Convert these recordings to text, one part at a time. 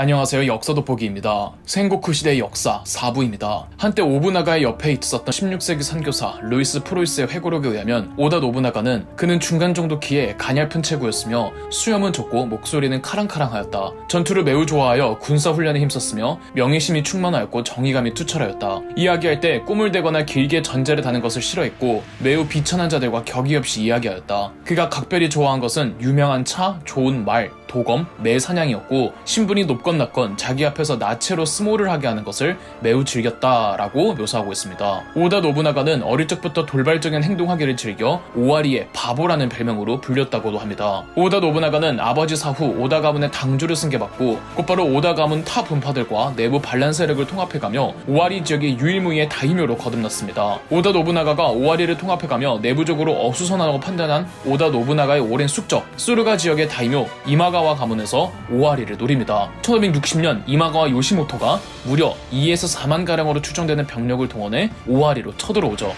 안녕하세요. 역사 돋보기입니다. 생고쿠 시대의 역사 4부입니다. 한때 오부나가의 옆에 있었던 16세기 선교사 루이스 프로이스의 회고록에 의하면 오다 노부나가는 그는 중간 정도 키에 가냘픈 체구였으며 수염은 좁고 목소리는 카랑카랑하였다. 전투를 매우 좋아하여 군사훈련에 힘썼으며 명예심이 충만하였고 정의감이 투철하였다. 이야기할 때 꿈을 대거나 길게 전제를 다는 것을 싫어했고 매우 비천한 자들과 격이 없이 이야기하였다. 그가 각별히 좋아한 것은 유명한 차, 좋은 말, 도검, 매사냥이었고 신분이 높건 낮건 자기 앞에서 나체로 스모를 하게 하는 것을 매우 즐겼다라고 묘사하고 있습니다. 오다 노부나가는 어릴 적부터 돌발적인 행동하기를 즐겨 오와리의 바보라는 별명으로 불렸다고도 합니다. 오다 노부나가는 아버지 사후 오다 가문의 당주를 승계받고 곧바로 오다 가문 타 분파들과 내부 반란 세력을 통합해가며 오와리 지역의 유일무이의 다이묘로 거듭났습니다. 오다 노부나가가 오와리를 통합해가며 내부적으로 어수선하다고 판단한 오다 노부나가의 오랜 숙적 수르가 지역의 다이묘 이마가와 가문에서 오와리를 노립니다. 1560년 이마가와 요시모토가 무려 2에서 4만 가량으로 추정되는 병력을 동원해 오와리로 쳐들어오죠.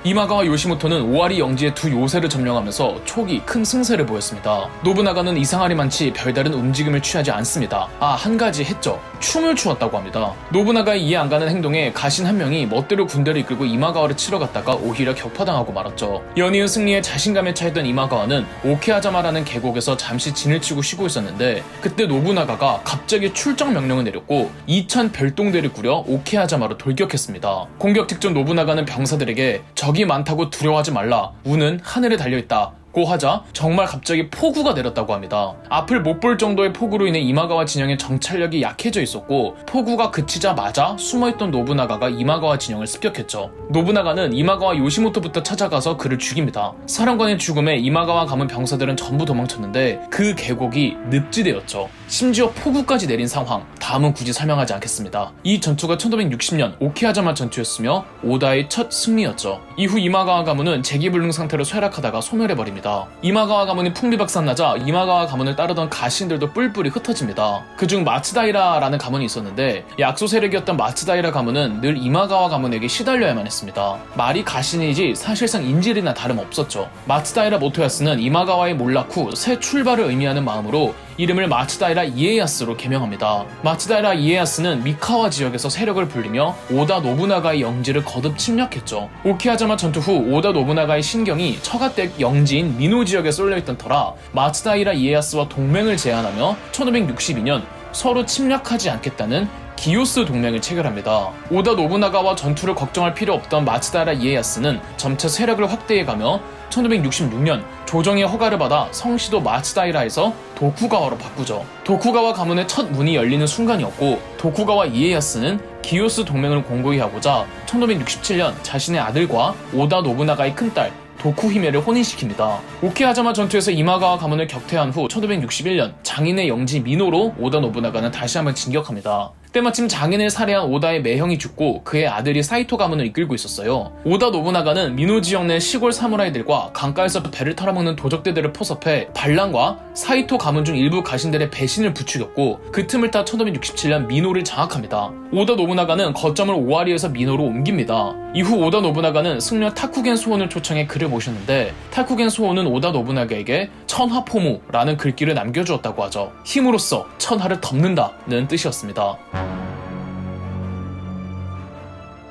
이마가와 요시모토는 오와리 영지의 두 요새를 점령하면서 초기 큰 승세를 보였습니다. 노부나가는 이상하리 많지 별다른 움직임을 취하지 않습니다. 한 가지 했죠. 춤을 추었다고 합니다. 노부나가의 이해 안 가는 행동에 가신 한 명이 멋대로 군대를 이끌고 이마가와를 치러 갔다가 오히려 격파당하고 말았죠. 연이은 승리에 자신감에 차있던 이마가와는 오케하자마라는 계곡에서 잠시 진을 치고 쉬고 있었는데 그때 노부나가가 갑자기 출정 명령을 내렸고 2,000 별동대를 꾸려 오케하자마로 돌격했습니다. 공격 직전 노부나가는 병사들에게 적이 많다고 두려워하지 말라. 우는 하늘에 달려있다. 고 하자 정말 갑자기 폭우가 내렸다고 합니다. 앞을 못 볼 정도의 폭우로 인해 이마가와 진영의 정찰력이 약해져 있었고 폭우가 그치자마자 숨어있던 노부나가가 이마가와 진영을 습격했죠. 노부나가는 이마가와 요시모토부터 찾아가서 그를 죽입니다. 사령관의 죽음에 이마가와 가문 병사들은 전부 도망쳤는데 그 계곡이 늪지대였죠. 심지어 폭우까지 내린 상황, 다음은 굳이 설명하지 않겠습니다. 이 전투가 1560년 오키하자마 전투였으며 오다의 첫 승리였죠. 이후 이마가와 가문은 재기불능 상태로 쇠락하다가 소멸해버립니다. 이마가와 가문이 풍비박산나자 이마가와 가문을 따르던 가신들도 뿔뿔이 흩어집니다. 그중 마츠다이라라는 가문이 있었는데 약소 세력이었던 마츠다이라 가문은 늘 이마가와 가문에게 시달려야만 했습니다. 말이 가신이지 사실상 인질이나 다름없었죠. 마츠다이라 모토야스는 이마가와의 몰락 후 새 출발을 의미하는 마음으로 이름을 마츠다이라 이에야스로 개명합니다. 마츠다이라 이에야스는 미카와 지역에서 세력을 불리며 오다 노부나가의 영지를 거듭 침략했죠. 오키하자마 전투 후 오다 노부나가의 신경이 처가댁 영지인 미노 지역에 쏠려있던 터라 마츠다이라 이에야스와 동맹을 제안하며 1562년 서로 침략하지 않겠다는 기요스 동맹을 체결합니다. 오다 노부나가와 전투를 걱정할 필요 없던 마츠다이라 이에야스는 점차 세력을 확대해가며 1566년 조정의 허가를 받아 성시도 마츠다이라에서 도쿠가와로 바꾸죠. 도쿠가와 가문의 첫 문이 열리는 순간이었고 도쿠가와 이에야스는 기요스 동맹을 공고히 하고자 1567년 자신의 아들과 오다 노부나가의 큰딸 도쿠히메를 혼인시킵니다. 오키하자마 전투에서 이마가와 가문을 격퇴한 후 1561년 장인의 영지 미노로 오다 노부나가는 다시 한번 진격합니다. 때마침 장인을 살해한 오다의 매형이 죽고 그의 아들이 사이토 가문을 이끌고 있었어요. 오다 노부나가는 미노 지역 내 시골 사무라이들과 강가에서 배를 털어먹는 도적대들을 포섭해 반란과 사이토 가문 중 일부 가신들의 배신을 부추겼고 그 틈을 타 1567년 미노를 장악합니다. 오다 노부나가는 거점을 오와리에서 미노로 옮깁니다. 이후 오다 노부나가는 승려 타쿠겐 소혼을 초청해 그를 모셨는데 타쿠겐 소혼은 오다 노부나가에게 천하포무라는 글귀를 남겨주었다고 하죠. 힘으로써 천하를 덮는다는 뜻이었습니다.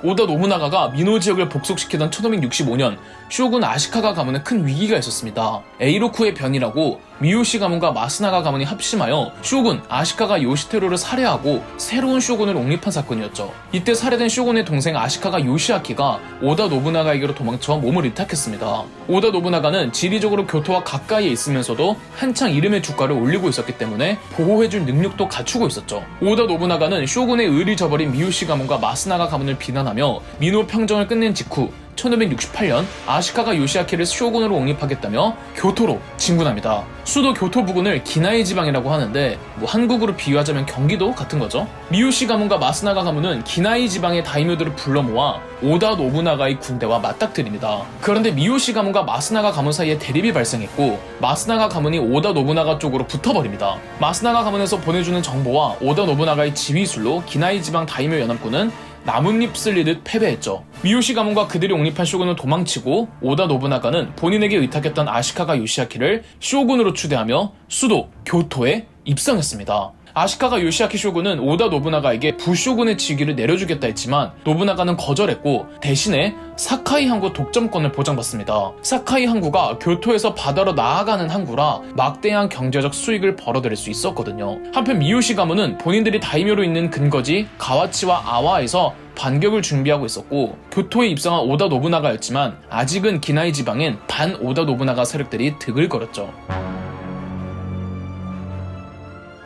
오다 노부나가가 미노 지역을 복속시키던 1565년 쇼군 아시카가 가문에 큰 위기가 있었습니다. 에이로쿠의 변이라고 미요시 가문과 마스나가 가문이 합심하여 쇼군 아시카가 요시테루를 살해하고 새로운 쇼군을 옹립한 사건이었죠. 이때 살해된 쇼군의 동생 아시카가 요시아키가 오다 노부나가에게로 도망쳐 몸을 의탁했습니다. 오다 노부나가는 지리적으로 교토와 가까이에 있으면서도 한창 이름의 주가를 올리고 있었기 때문에 보호해줄 능력도 갖추고 있었죠. 오다 노부나가는 쇼군의 의리 저버린 미요시 가문과 마스나가 가문을 비난하며 미노 평정을 끝낸 직후 1568년 아시카가 요시아키를 쇼군으로 옹립하겠다며 교토로 진군합니다. 수도 교토 부근을 기나이 지방이라고 하는데 한국으로 비유하자면 경기도 같은 거죠. 미요시 가문과 마스나가 가문은 기나이 지방의 다이묘들을 불러 모아 오다 노부나가의 군대와 맞닥뜨립니다. 그런데 미요시 가문과 마스나가 가문 사이에 대립이 발생했고 마스나가 가문이 오다 노부나가 쪽으로 붙어버립니다. 마스나가 가문에서 보내주는 정보와 오다 노부나가의 지휘술로 기나이 지방 다이묘 연합군은 나뭇잎 쓸리듯 패배했죠. 미요시 가문과 그들이 옹립한 쇼군은 도망치고 오다 노부나가는 본인에게 의탁했던 아시카가 요시아키를 쇼군으로 추대하며 수도 교토에 입성했습니다. 아시카가 요시아키 쇼군은 오다 노부나가에게 부쇼군의 직위를 내려주겠다 했지만 노부나가는 거절했고 대신에 사카이 항구 독점권을 보장받습니다. 사카이 항구가 교토에서 바다로 나아가는 항구라 막대한 경제적 수익을 벌어들일 수 있었거든요. 한편 미요시 가문은 본인들이 다이묘로 있는 근거지 가와치와 아와에서 반격을 준비하고 있었고 교토에 입성한 오다 노부나가였지만 아직은 기나이 지방엔 반 오다 노부나가 세력들이 득을 거렸죠.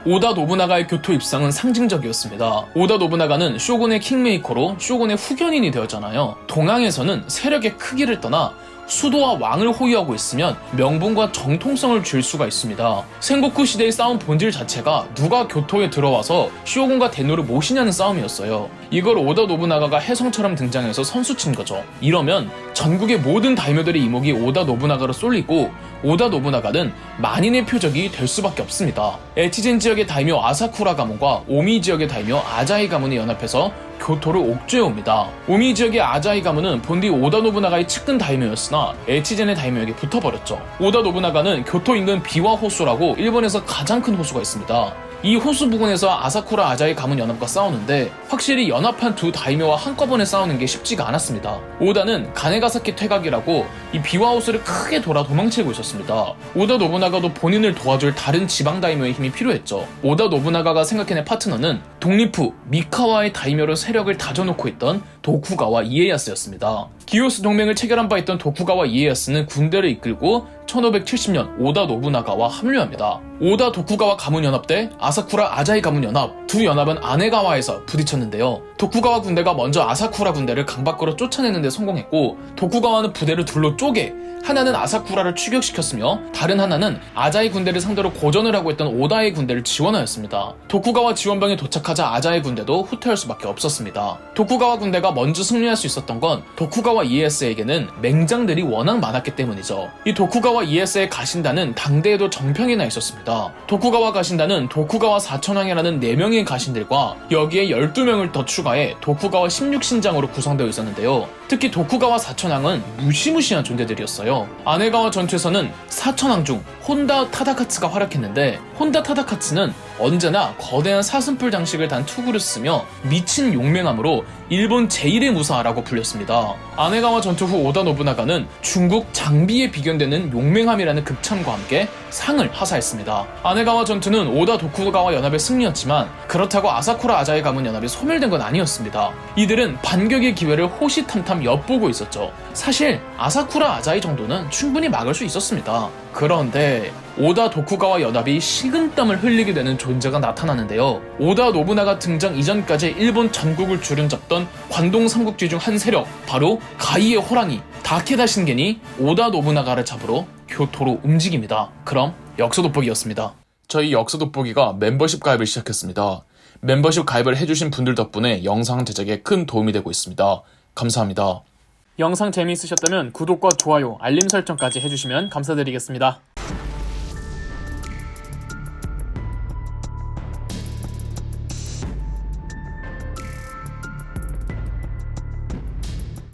오다 노부나가의 교토 입성은 상징적이었습니다. 오다 노부나가는 쇼군의 킹메이커로 쇼군의 후견인이 되었잖아요. 동양에서는 세력의 크기를 떠나 수도와 왕을 호위하고 있으면 명분과 정통성을 줄 수가 있습니다. 생고쿠 시대의 싸움 본질 자체가 누가 교토에 들어와서 쇼군과 대노를 모시냐는 싸움이었어요. 이걸 오다 노부나가가 혜성처럼 등장해서 선수친 거죠. 이러면 전국의 모든 다이묘들의 이목이 오다 노부나가로 쏠리고 오다 노부나가는 만인의 표적이 될 수밖에 없습니다. 에치젠 지역의 다이묘 아사쿠라 가문과 오미 지역의 다이묘 아자이 가문이 연합해서 교토를 옥죄해옵니다. 오미 지역의 아자이 가문은 본디 오다 노부나가의 측근 다이묘였으나 에치젠의 다이묘에게 붙어버렸죠. 오다 노부나가는 교토 인근 비와 호수라고 일본에서 가장 큰 호수가 있습니다. 이 호수 부근에서 아사쿠라 아자이 가문 연합과 싸우는데 확실히 연합한 두 다이묘와 한꺼번에 싸우는 게 쉽지가 않았습니다. 오다는 가네가사키 퇴각이라고 이 비와 호수를 크게 돌아 도망치고 있었습니다. 오다 노부나가도 본인을 도와줄 다른 지방 다이묘의 힘이 필요했죠. 오다 노부나가가 생각해낸 파트너는 독립 후 미카와의 다이묘로 세력을 다져놓고 있던 도쿠가와 이에야스였습니다. 기요스 동맹을 체결한 바 있던 도쿠가와 이에야스는 군대를 이끌고 1570년 오다 노부나가와 합류합니다. 오다 도쿠가와 가문 연합 때 아사쿠라 아자이 가문 연합, 두 연합은 아네가와에서 부딪혔는데요. 도쿠가와 군대가 먼저 아사쿠라 군대를 강 밖으로 쫓아내는 데 성공했고 도쿠가와는 부대를 둘로 쪼개 하나는 아사쿠라를 추격시켰으며 다른 하나는 아자이 군대를 상대로 고전을 하고 있던 오다의 군대를 지원하였습니다. 도쿠가와 지원병이 도착하자 아자이 군대도 후퇴할 수밖에 없었습니다. 도쿠가와 군대가 먼저 승리할 수 있었던 건 도쿠가와 이에야스에게는 맹장들이 워낙 많았기 때문이죠. 이 도쿠가와 이에야스의 가신단은 당대에도 정평이 나 있었습니다. 도쿠가와 가신단은 도쿠가와 사천왕이라는 4명의 가신들과 여기에 12명을 더 추가해 도쿠가와 16신장으로 구성되어 있었는데요. 특히 도쿠가와 사천왕은 무시무시한 존재들이었어요. 아네가와 전투에서는 사천왕 중 혼다 타다카츠가 활약했는데 혼다 타다카츠는 언제나 거대한 사슴뿔 장식을 단 투구를 쓰며 미친 용맹함으로 일본 제1의 무사라고 불렸습니다. 아네가와 전투 후 오다 노부나가는 중국 장비에 비견되는 용맹함이라는 극찬과 함께 상을 하사했습니다. 아네가와 전투는 오다 도쿠가와 연합의 승리였지만 그렇다고 아사쿠라 아자이 가문 연합이 소멸된 건 아니었습니다. 이들은 반격의 기회를 호시탐탐 엿보고 있었죠. 사실 아사쿠라 아자이 정도는 충분히 막을 수 있었습니다. 그런데 오다 도쿠가와 연합이 식은땀을 흘리게 되는 존재가 나타나는데요. 오다 노부나가 등장 이전까지 일본 전국을 주름잡던 관동 삼국지 중 한 세력, 바로 가이의 호랑이 다케다 신겐이 오다 노부나가를 잡으러 교토로 움직입니다. 그럼 역사 돋보기였습니다. 저희 역사 돋보기가 멤버십 가입을 시작했습니다. 멤버십 가입을 해주신 분들 덕분에 영상 제작에 큰 도움이 되고 있습니다. 감사합니다. 영상 재미있으셨다면 구독과 좋아요, 알림 설정까지 해주시면 감사드리겠습니다.